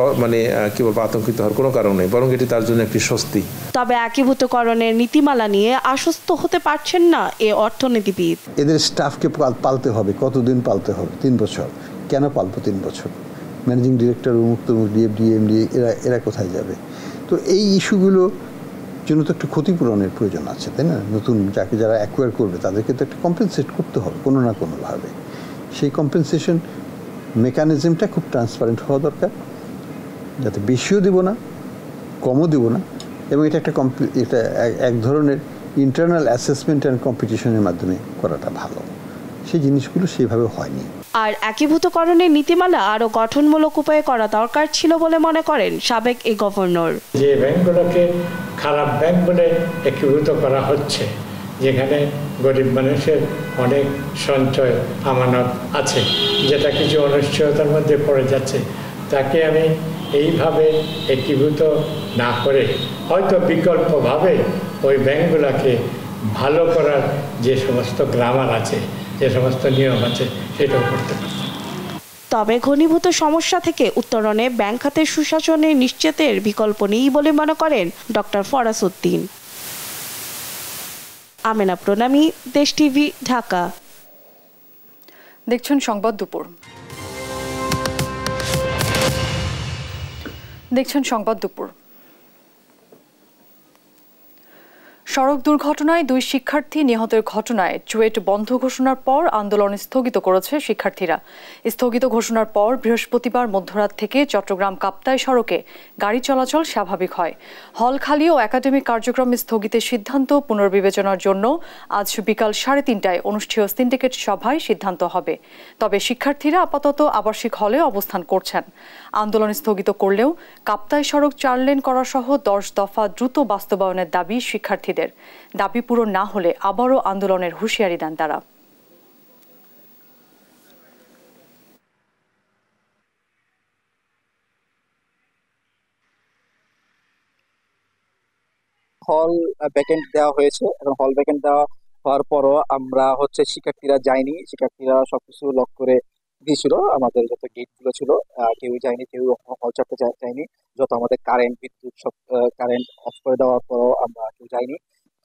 কি বলবো, আতঙ্কিত হওয়ার কোনো কারণ নেই, বরং এটি তার জন্য একটি স্বস্তি। তবে একীভূতকরণের নীতিমালা নিয়ে আশ্বস্ত হতে পারছেন না এ অর্থনীতিবিদ। এদের স্টাফকে পালতে হবে, কতদিন পালতে হবে? 3 বছর। কেন পালবো 3 বছর? ম্যানেজিং ডিরেক্টর, উন্মুক্ত ডিএফডি, এমডি, এরা কোথায় যাবে? তো এই ইস্যুগুলো জন্য তো একটু ক্ষতিপূরণের প্রয়োজন আছে, তাই না? নতুন যারা অ্যাকোয়ার করবে তাদেরকে তো একটা কম্পেনসেট করতে হবে কোনো না কোনোভাবে। সেই কম্পেনসেশন মেকানিজমটা খুব ট্রান্সপারেন্ট হওয়া দরকার, যাতে বেশিও দেব না, কমও দেব না, এবং এটা এক ধরনের ইন্টারনাল অ্যাসেসমেন্ট অ্যান্ড কম্পিটিশনের মাধ্যমে করাটা ভালো। সেই জিনিসগুলো সেইভাবে হয়নি। আর একীভূতকরণের নীতিমালা আরো গঠনমূলক উপায়ে করা দরকার ছিল বলে মনে করেন সাবেক এই গভর্নর। যে ব্যাংকগুলোকে খারাপ ব্যাংক বলে একীভূত করা হচ্ছে, যেখানে গরিব মানুষের অনেক সঞ্চয় আমানত আছে, যেটা কিছু অনিশ্চয়তার মধ্যে পড়ে যাচ্ছে, তাকে আমি এইভাবে একীভূত না করে হয়তো বিকল্পভাবে ওই ব্যাংকগুলোকে ভালো করার যে সমস্ত গ্রামার আছে, যে সমস্ত নিয়ম আছে, সেটাও করতে পারি। তবে ঘনীভূত সমস্যা থেকে উত্তরণে ব্যাংক খাতের সুশাসনের নিশ্চিতের বিকল্প নেই বলে মনে করেন ডক্টর ফরাজ উদ্দিন। আমেনা প্রণামী, দেশ টিভি, ঢাকা। দেখছেন সংবাদ দুপুর। সড়ক দুর্ঘটনায় 2 শিক্ষার্থী নিহতের ঘটনায় চুয়েট বন্ধ ঘোষণার পর আন্দোলন স্থগিত করেছে শিক্ষার্থীরা। স্থগিত ঘোষণার পর বৃহস্পতিবার মধ্যরাত থেকে চট্টগ্রাম কাপ্তাই সড়কে গাড়ি চলাচল স্বাভাবিক হয়। হলখালি ও একাডেমিক কার্যক্রম স্থগিতের সিদ্ধান্ত পুনর্বিবেচনার জন্য আজ বিকাল 3:30টায় অনুষ্ঠেয় সিন্ডিকেট সভায় সিদ্ধান্ত হবে। তবে শিক্ষার্থীরা আপাতত আবাসিক হলে অবস্থান করছেন। আন্দোলন স্থগিত করলেও কাপ্তাই সড়ক 4 লেন করা সহ 10 দফা দ্রুত বাস্তবায়নের দাবি শিক্ষার্থীদের। দাবি পূরণ না হলে আবারও আন্দোলনের হুঁশিয়ারি দেন তারা। হল ভ্যাকেন্ট দেওয়া হয়েছে এবং হল ভ্যাকেন্ট দেওয়া হওয়ার পরও আমরা শিক্ষার্থীরা যায়নি, শিক্ষার্থীরা সবকিছু লক করে দিয়েছিল। আমাদের যত গেটগুলো ছিল কেউই যায়নি, কেউ হল ছাড়তে যায়নি। যত আমাদের কারেন্ট বিদ্যুৎ সব কারেন্ট অফ করে দেওয়ার পরও আমরা কেউ যাইনি।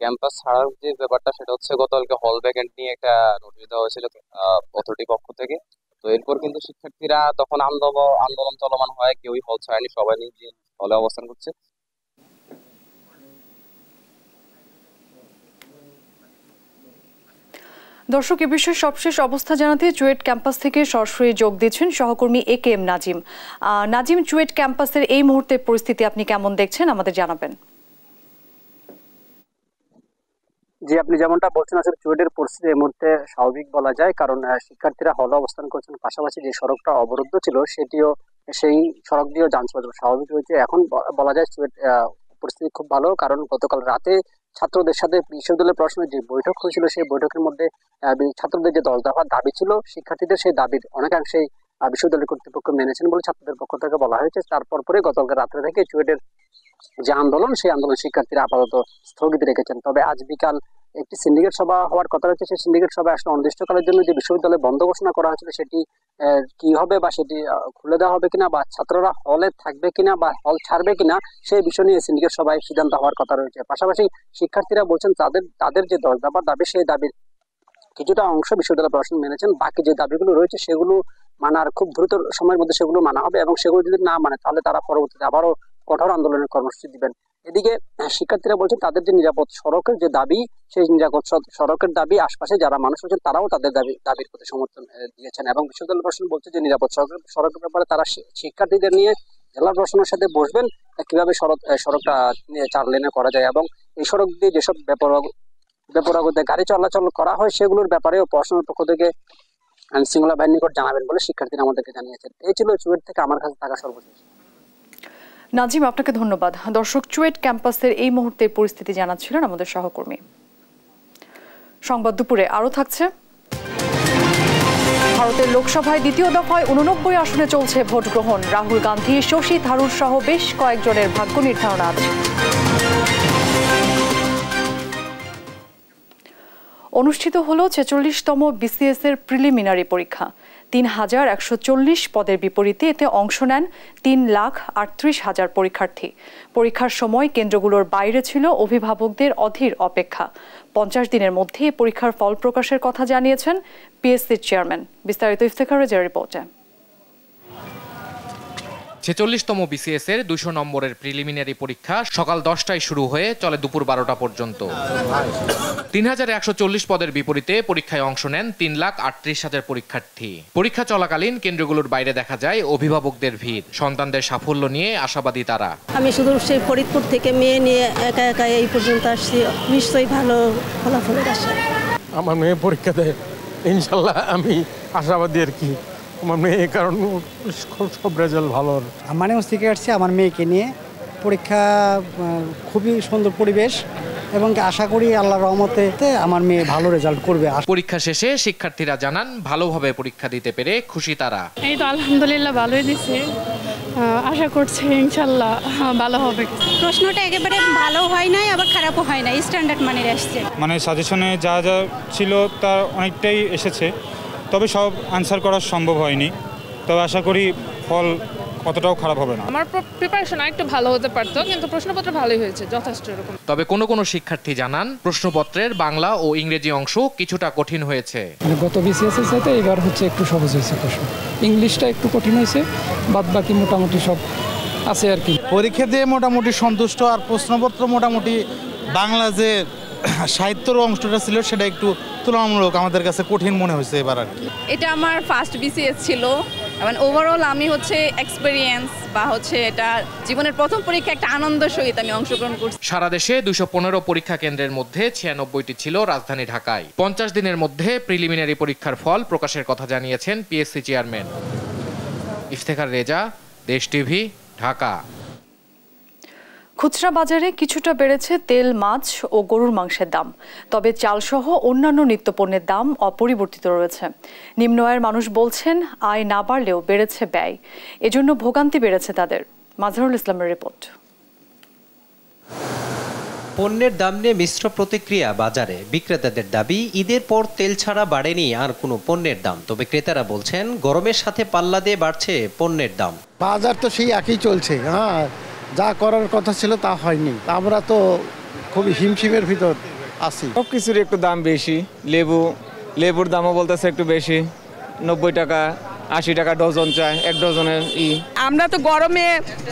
ক্যাম্পাস ছাড়ার যে ব্যাপারটা সেটা গতকালকে হল ভ্যাকেন্ট নিয়ে একটা নোটিশ দেওয়া হয়েছিল অথরিটি পক্ষ থেকে। তো এরপর কিন্তু শিক্ষার্থীরা তখন আন্দোলন চলমান হয়, কেউই হল ছাড়েনি, সবাই নিজে হলে অবস্থান করছে। দর্শক, এ বিষয়ে সবশেষ অবস্থা জানাতে চুয়েট ক্যাম্পাস থেকে সরাসরি যোগ দিচ্ছেন সহকর্মী AKM নাজিম। নাজিম, চুয়েট ক্যাম্পাসের এই মুহূর্তের পরিস্থিতি আপনি কেমন দেখছেন, আমাদের জানাবেন। জি, আপনি যেমনটা বলছেন, আসলে চুয়েটের পরিস্থিতি এই মুহূর্তে স্বাভাবিক বলা যায়, কারণ শিক্ষার্থীরা হলে অবস্থান করছেন, পাশাপাশি যে সড়কটা অবরুদ্ধ ছিল সেই সড়ক দিয়েও যান চলাচল স্বাভাবিক হয়েছে। এখন বলা যায় চুয়েট পরিস্থিতি খুব ভালো, কারণ গতকাল রাতে ছাত্রদের সাথে বিশ্ববিদ্যালয় প্রশাসনের যে বৈঠক হয়েছিল, সেই বৈঠকের মধ্যে ছাত্রদের যে 10 দফা দাবি ছিল, শিক্ষার্থীদের সেই দাবির অনেকাংশেই বিশ্ববিদ্যালয় কর্তৃপক্ষ মেনেছেন বলে ছাত্রদের পক্ষ থেকে বলা হয়েছে। তারপর পরে গতকাল রাত্রে থেকে চুয়েটের যে আন্দোলন, সেই আন্দোলন শিক্ষার্থীরা আপাতত স্থগিত রেখেছেন। তবে আজ বিকাল একটি সিন্ডিকেট সভা হওয়ার কথা রয়েছে। সেই সিন্ডিকেট সভা আসলে অনির্দিষ্টকালের জন্য যে বিশ্ববিদ্যালয় বন্ধ ঘোষণা করা হয়েছিল, সেটি কি হবে বা সেটি খুলে দেওয়া হবে কিনা, বা ছাত্ররা হলে থাকবে কিনা বা হল ছাড়বে কিনা, সেই বিষয় নিয়ে সিন্ডিকেট সভায় সিদ্ধান্ত হওয়ার কথা রয়েছে। পাশাপাশি শিক্ষার্থীরা বলছেন তাদের যে 10 দফা দাবি, সেই দাবির কিছুটা অংশ বিশ্ববিদ্যালয় প্রশাসন মেনেছেন, বাকি যে দাবিগুলো রয়েছে সেগুলো মানার খুব দ্রুত সময়ের মধ্যে সেগুলো মানা হবে, এবং সেগুলো যদি না মানে তাহলে তারা পরবর্তীতে আবারও কঠোর আন্দোলনের কর্মসূচি দিবেন। এদিকে শিক্ষার্থীরা বলছেন তাদের যে নিরাপদ সড়কের যে দাবি, সেই নিরাপদ সড়কের দাবি আশপাশে যারা মানুষ রয়েছেন তারাও তাদের দাবির প্রতি সমর্থন দিয়েছেন, এবং বিশ্ববিদ্যালয় প্রশাসন বলছে যে নিরাপদ সড়কের ব্যাপারে তারা শিক্ষার্থীদের নিয়ে জেলা প্রশাসনের সাথে বসবেন কিভাবে সড়কটা 4 লেনে করা যায়, এবং এই সড়ক দিয়ে যেসব বেপরোয়া গাড়ি চলাচল করা হয় সেগুলোর ব্যাপারেও প্রশাসনের পক্ষ থেকে আইন শৃঙ্খলা বাহিনীর নিকট জানাবেন বলে শিক্ষার্থীরা আমাদেরকে জানিয়েছেন। এই ছিল চুয়েট থেকে আমার কাছে থাকা সর্বশেষ। নাজিম, আপনাকে ধন্যবাদ। দর্শক, চুয়েট ক্যাম্পাসের এই মুহূর্তের পরিস্থিতি জানাচ্ছিলেন আমাদের সহকর্মী। সংবাদ দুপুরে আরও থাকছে। ভারতের লোকসভায় দ্বিতীয় দফায় 89 আসনে চলছে ভোট গ্রহণ। রাহুল গান্ধী, শশী থারুর সহ বেশ কয়েকজনের ভাগ্য নির্ধারণ আজ। অনুষ্ঠিত হল 46তম BCS এর প্রিলিমিনারি পরীক্ষা। 3140 পদের বিপরীতে এতে অংশ নেন 3,38,000 পরীক্ষার্থী। পরীক্ষার সময় কেন্দ্রগুলোর বাইরে ছিল অভিভাবকদের অধীর অপেক্ষা। 50 দিনের মধ্যে পরীক্ষার ফল প্রকাশের কথা জানিয়েছেন PSCর চেয়ারম্যান। বিস্তারিত ইফতেখার রেজার রিপোর্টে। 46তম BCS এর 200 নম্বরের প্রিলিমিনারি পরীক্ষা সকাল 10টায় শুরু হয়ে চলে দুপুর 12টা পর্যন্ত। 3140 পদের বিপরীতে পরীক্ষায় অংশ নেন 3,38,000 পরীক্ষার্থী। পরীক্ষা চলাকালীন কেন্দ্রগুলোর বাইরে দেখা যায় অভিভাবকদের ভিড়। সন্তানদের সাফল্য নিয়ে আশাবাদী তারা। আমি শুধু সেই ফরিদপুর থেকে মেয়ে নিয়ে একা একা এই পর্যন্ত আসছি, নিশ্চয়ই ভালো ফলাফলের আশা। আমার মেয়ে পরীক্ষা দেয়, ইনশাল্লাহ আমি আশাবাদী আর কি। আমার মেয়ে কারণ সব রেজাল্ট ভালো। মানে থেকে আসছে আমার মেয়েকে নিয়ে। পরীক্ষা খুবই সুন্দর পরিবেশ, এবং আশা করি আল্লাহর রহমতে আমার মেয়ে ভালো রেজাল্ট করবে। পরীক্ষা শেষে শিক্ষার্থীরা জানান ভালোভাবে পরীক্ষা দিতে পেরে খুশি তারা। এই তো আলহামদুলিল্লাহ ভালোই দিছি, আশা করছি ইনশাল্লাহ ভালো হবে। প্রশ্নটা একেবারে ভালো হয় নাই, আবার খারাপও হয় না, স্ট্যান্ডার্ড মানের আসছে। মানে সাজেশনে যা যা ছিল তার অনেকটাই এসেছে, তবে সব আনসার করা সম্ভব হয়নি। তবে আশা করি ফল অতটাও খারাপ হবে না। আমার প্রিপারেশন আরেকটু ভালো হতে পারতো, কিন্তু প্রশ্নপত্র ভালোই হয়েছে, যথেষ্ট এরকম। তবে কোনো শিক্ষার্থী জানান প্রশ্নপত্রের বাংলা ও ইংরেজি অংশ কিছুটা কঠিন হয়েছে। গত BCS এর সাথে এবার একটু সহজ হয়েছে প্রশ্ন, ইংলিশটা একটু কঠিন হয়েছে, বাদ বাকি মোটামুটি সব আছে আর কি। পরীক্ষা দিয়ে মোটামুটি সন্তুষ্ট, আর প্রশ্নপত্র মোটামুটি বাংলা যে সাহিত্যর অংশটা ছিল সেটা একটু তুলনামূলক আমাদের কাছে কঠিন মনে হয়েছে এবার আর কি। এটা আমার ফার্স্ট BCS ছিল, এবং ওভারঅল আমি এক্সপেরিয়েন্স বা এটা জীবনের প্রথম পরীক্ষা, একটা আনন্দ সহিত আমি অংশগ্রহণ করছি। সারা দেশে 215 পরীক্ষা কেন্দ্রের মধ্যে 96টি ছিল রাজধানী ঢাকায়। 50 দিনের মধ্যে প্রিলিমিনারি পরীক্ষার ফল প্রকাশের কথা জানিয়েছেন PSC চেয়ারম্যান। ইফতেখার রেজা, দেশ টিভি, ঢাকা। খুচরা বাজারে কিছুটা বেড়েছে তেল, মাছ ও গরুর মাংসের দাম। তবে চালসহ অন্যান্য নিত্যপণ্যের দাম অপরিবর্তিত রয়েছে। নিম্ন আয়ের মানুষ বলছেন আয় না বাড়লেও বেড়েছে ব্যয়, এজন্য ভোগান্তি বেড়েছে তাদের। মাজহারুল ইসলামের রিপোর্ট। পণ্যের দাম নিয়ে মিশ্র প্রতিক্রিয়া বাজারে। বিক্রেতাদের দাবি, ঈদের পর তেল ছাড়া বাড়েনি আর কোনো পণ্যের দাম। তবে ক্রেতারা বলছেন গরমের সাথে পাল্লা দিয়ে বাড়ছে পণ্যের দাম। বাজার তো সেই একই চলছে, হ্যাঁ, যা করার কথা ছিল তা হয়নি। আমরা তো খুবই হিমশিমের ভিতর আছি। সব কিছুর একটু দাম বেশি। লেবুর দামও বলতেছে একটু বেশি, 90 টাকা 80 টাকা ডজন চায়, 1 ডজনের। আমরা তো গরমে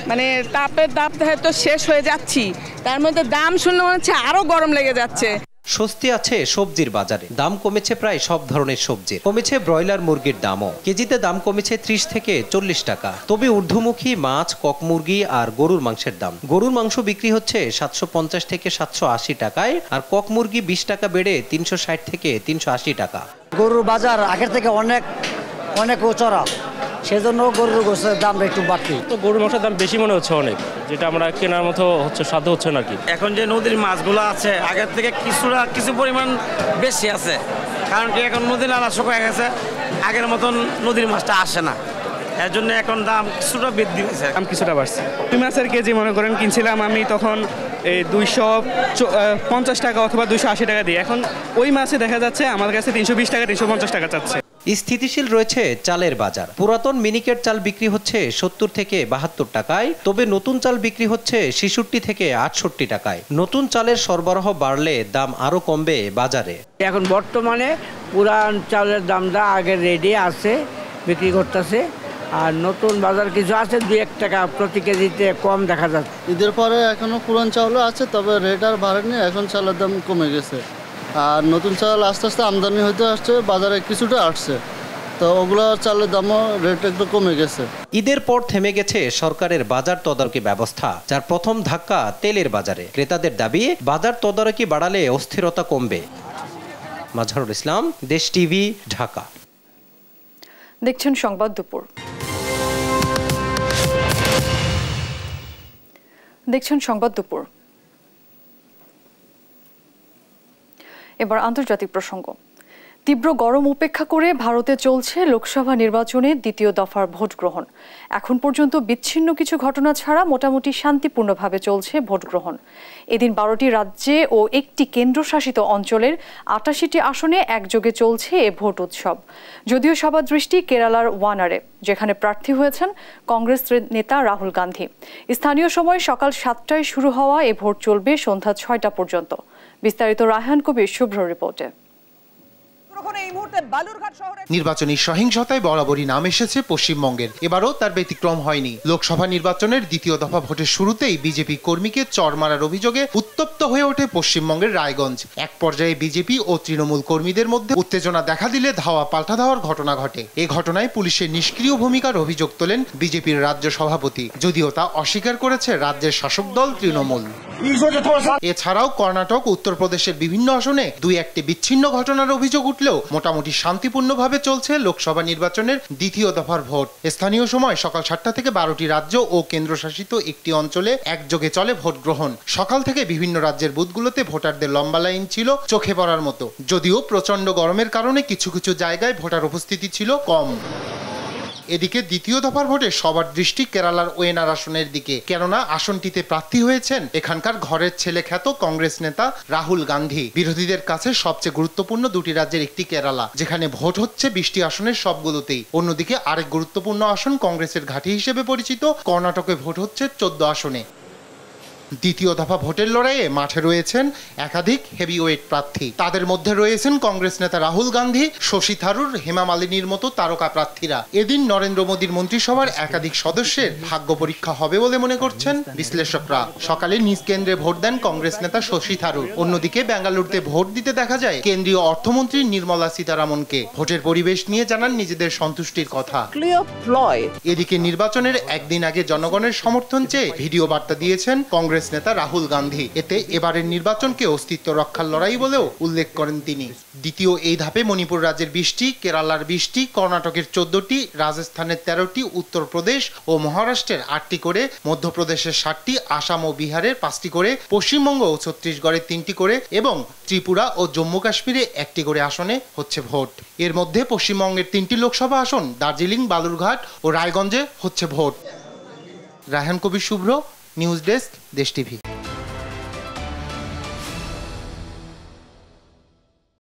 মানে তাপের দাম তো শেষ হয়ে যাচ্ছি, তার মধ্যে দাম শুনলে মনে হচ্ছে আরো গরম লেগে যাচ্ছে। স্বস্তি আছে সবজির বাজারে। দাম কমেছে প্রায় সব ধরনের সবজির। কমেছে ব্রয়লার মুরগির দামও। কেজিতে দাম কমেছে 30 থেকে 40 টাকা। তবে ঊর্ধ্বমুখী মাছ, কক মুরগি আর গরুর মাংসের দাম। গরুর মাংস বিক্রি হচ্ছে 750 থেকে 780 টাকায়, আর কক মুরগি 20 টাকা বেড়ে 360 থেকে 380 টাকা। গরুর বাজার আগের থেকে অনেক চড়া, সেজন্য গরুর গোশতের দামটা একটু বাড়তি। তো গরুর মাংসের দাম বেশি মনে হচ্ছে অনেক, যেটা আমরা কেনার মতো সাধ্য হচ্ছে না কি। এখন যে নদীর মাছগুলো আছে আগের থেকে কিছু পরিমাণ বেশি আছে, কারণ কি এখন নদীর নালা শুকিয়ে গেছে, আগের মতন নদীর মাছটা আসে না, এর জন্য এখন দাম কিছুটা বৃদ্ধি হয়েছে। দাম কিছুটা বাড়ছে। রুই মাছের কেজি মনে করেন কিনছিলাম আমি তখন 250 টাকা অথবা 280 টাকা দিয়ে, এখন ওই মাছে দেখা যাচ্ছে আমার কাছে 320 টাকা 350 টাকা চাচ্ছে। স্থিতিশীল রয়েছে চালের বাজার। পুরাতন মিনিকেট চাল বিক্রি হচ্ছে 70 থেকে 72 টাকায়, তবে নতুন চাল বিক্রি হচ্ছে 66 থেকে 68 টাকায়। নতুন চালের সরবরাহ বাড়লে দাম আরো কমবে বাজারে। এখন বর্তমানে পুরান চালের দামটা আগের রেডি আছে, বিক্রি করতেছে, আর নতুন বাজার কিছু আছে 2-1 টাকা প্রতি কেজিতে কম দেখা যাচ্ছে। ঈদের পরে এখনো পুরান চাউলও আছে, তবে রেট আর বাড়েনি, এখন চালের দাম কমে গেছে। আর নতুন চাল আস্তে আস্তে আমদানি হইতে আসছে, বাজারে কিছুটা আসছে, তো ওগুলো চালের দামও রেট একটু কমে গেছে। ঈদের পর থেমে গেছে সরকারের বাজার তদারকি ব্যবস্থা, যার প্রথম ধাক্কা তেলের বাজারে। ক্রেতাদের দাবি, বাজার তদারকি বাড়ালে অস্থিরতা কমবে। মাজহারুল ইসলাম, দেশ টিভি, ঢাকা। দেখছেন সংবাদ দুপুর। এবার আন্তর্জাতিক প্রসঙ্গ। তীব্র গরম উপেক্ষা করে ভারতে চলছে লোকসভা নির্বাচনে দ্বিতীয় দফার ভোট গ্রহণ। এখন পর্যন্ত বিচ্ছিন্ন কিছু ঘটনা ছাড়া মোটামুটি শান্তিপূর্ণভাবে চলছে ভোট গ্রহণ। এদিন 12টি রাজ্যে ও একটি কেন্দ্রশাসিত অঞ্চলের 88টি আসনে একযোগে চলছে এ ভোট উৎসব। যদিও সবার দৃষ্টি কেরালার ওয়ানারে, যেখানে প্রার্থী হয়েছেন কংগ্রেস নেতা রাহুল গান্ধী। স্থানীয় সময় সকাল 7টায় শুরু হওয়া এ ভোট চলবে সন্ধ্যা 6টা পর্যন্ত। বিস্তারিত রায়হান কবির শুভ্র রিপোর্টে। নির্বাচনী সহিংসতায় বরাবরই নাম এসেছে পশ্চিমবঙ্গের, এবারও তার ব্যতিক্রম হয়নি। লোকসভা নির্বাচনের দ্বিতীয় দফা ভোটের শুরুতেই বিজেপি কর্মীকে চড় মারার অভিযোগে উত্তপ্ত হয়ে ওঠে পশ্চিমবঙ্গের রায়গঞ্জ। এক পর্যায়ে বিজেপি ও তৃণমূল কর্মীদের মধ্যে উত্তেজনা দেখা দিলে ধাওয়া পাল্টা ধাওয়ার ঘটনা ঘটে। এ ঘটনায় পুলিশের নিষ্ক্রিয় ভূমিকার অভিযোগ তোলেন বিজেপির রাজ্য সভাপতি, যদিও তা অস্বীকার করেছে রাজ্যের শাসক দল তৃণমূল। এছাড়াও কর্ণাটক, উত্তরপ্রদেশের বিভিন্ন আসনে 2-1টি বিচ্ছিন্ন ঘটনার অভিযোগ উঠলেও মোটামুটি শান্তিপূর্ণভাবে চলছে লোকসভা নির্বাচনের দ্বিতীয় দফার ভোট। স্থানীয় সময় সকাল 7টা থেকে 12টি রাজ্য ও কেন্দ্রশাসিত একটি অঞ্চলে একযোগে চলে ভোট গ্রহণ। সকাল থেকে বিভিন্ন রাজ্যের বুথগুলোতে ভোটারদের লম্বা লাইন ছিল চোখে পড়ার মতো, যদিও প্রচন্ড গরমের কারণে কিছু কিছু জায়গায় ভোটার উপস্থিতি ছিল কম। এদিকে দ্বিতীয় দফার ভোটে সবার দৃষ্টি কেরালার ওয়েনার আসনের দিকে, কেননা আসনটিতে প্রার্থী হয়েছেন এখানকার ঘরের ছেলে খ্যাত কংগ্রেস নেতা রাহুল গান্ধী। বিরোধীদের কাছে সবচেয়ে গুরুত্বপূর্ণ দুটি রাজ্যের একটি কেরালা, যেখানে ভোট হচ্ছে 20টি আসনের সবগুলোতেই। অন্যদিকে আরেক গুরুত্বপূর্ণ আসন কংগ্রেসের ঘাঁটি হিসেবে পরিচিত কর্ণাটকে ভোট হচ্ছে 14 আসনে। দ্বিতীয় দফা ভোটের লড়াইয়ে মাঠে রয়েছেন একাধিক হেভিওয়েট প্রার্থী। তাদের মধ্যে রয়েছেন কংগ্রেস নেতা রাহুল গান্ধী, শশী থারুর, হেমা মালিনীর মতো তারকা প্রার্থীরা। এদিন নরেন্দ্র মোদীর মন্ত্রিসভার একাধিক সদস্যের ভাগ্য পরীক্ষা হবে বলে মনে করছেন বিশ্লেষকরা। সকালে নিজ কেন্দ্রে ভোট দেন কংগ্রেস নেতা শশী থারুর। অন্যদিকে বেঙ্গালুরুতে ভোট দিতে দেখা যায় কেন্দ্রীয় অর্থমন্ত্রী নির্মলা সীতারামনকে। ভোটের পরিবেশ নিয়ে জানান নিজেদের সন্তুষ্টির কথা। এদিকে নির্বাচনের একদিন আগে জনগণের সমর্থন চেয়ে ভিডিও বার্তা দিয়েছেন কংগ্রেস নেতা রাহুল গান্ধী। এতে এবারের নির্বাচনকে অস্তিত্ব রক্ষার লড়াই বলেও উল্লেখ করেন তিনি। দ্বিতীয় এই ধাপে মণিপুর রাজ্যের 20টি, কেরালার 20টি, কর্ণাটকের 14টি, রাজস্থানের 13টি, উত্তরপ্রদেশ ও মহারাষ্ট্রের 8টি করে, মধ্যপ্রদেশের 7টি, আসাম ও বিহারের 5টি করে, পশ্চিমবঙ্গ ও ছত্তিশগড়ের 3টি করে এবং ত্রিপুরা ও জম্মু কাশ্মীরে 1টি করে আসনে হচ্ছে ভোট। এর মধ্যে পশ্চিমবঙ্গের 3টি লোকসভা আসন দার্জিলিং, বালুরঘাট ও রায়গঞ্জে হচ্ছে ভোট। রায়হান কবির শুভ্র, নিউজ ডেস্ক, দেশ টিভি।